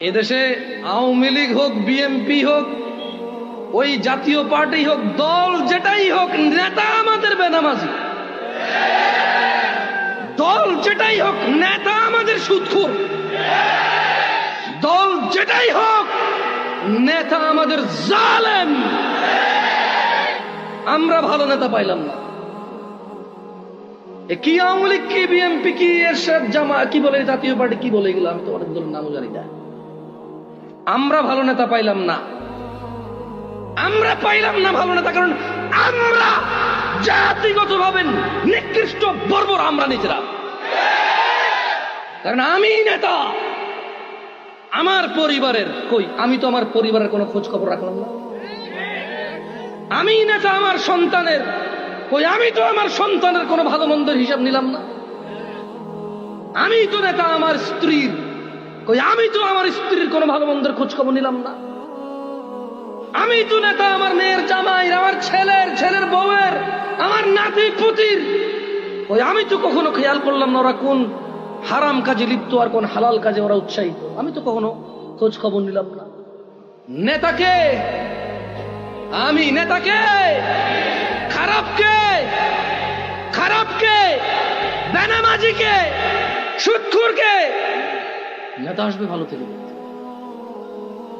এদেশে আওয়ামী লীগ হোক, বিএনপি হোক, ওই জাতীয় পার্টি হোক, দল যেটাই হোক, নেতা আমাদের বেনামাজি। দল যেটাই হোক, নেতা আমাদের সুদখোর। দল যেটাই হোক, নেতা আমাদের জালেম। আমরা ভালো নেতা পাইলাম না। কি আওয়ামী লীগ, কি বিএনপি, কি এরশাদ, জামা, কি বলে জাতীয় পার্টি, কি বলে এগুলো, আমি তো অনেক দলের নামও জানি না। আমরা ভালো নেতা পাইলাম না। আমরা পাইলাম না ভালো নেতা, কারণ আমরা জাতিগতভাবে নিকৃষ্ট, বর্বর আমরা নিজেরা। কারণ আমি নেতা, আমার পরিবারের কই, আমি তো আমার পরিবারের কোনো খোঁজ খবর রাখলাম না। আমি নেতা আমার সন্তানের কই, আমি তো আমার সন্তানের কোনো ভালো মন্দের হিসাব নিলাম না। আমি তো নেতা আমার স্ত্রীর কই, আমি তো আমার স্ত্রীর কোনো ভালো মন্দের খোঁজ খবর নিলাম না। আমি তো নেতা আমার মেয়ের জামাই, আমার ছেলের বউয়ের, আমার নাতি পুতির কই, আমি তো কখনো খেয়াল করলাম না ওরা কোন হারাম কাজে লিপ্ত আর কোন হালাল কাজে ওরা উৎসাহিত। আমি তো কখনো খোঁজ খবর নিলাম না। নেতাকে আমি, নেতাকে খারাপকে বেনামাজিকে সুদখোরকে নেতা আসবে ভালো থেকে।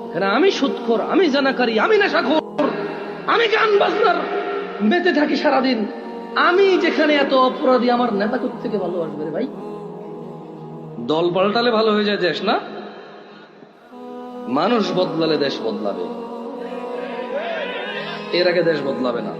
এখানে আমি সুদখোর, আমি জানাকারী, আমি নেশাখোর, আমি গান বাজনার মেতে থাকি সারাদিন। আমি যেখানে এত অপরাধী, আমার নেতা থেকে ভালো আসবে রে ভাই? দল পাল্টালে ভালো হয়ে যায় দেশ না? মানুষ বদলালে দেশ বদলাবে, এর আগে দেশ বদলাবে না।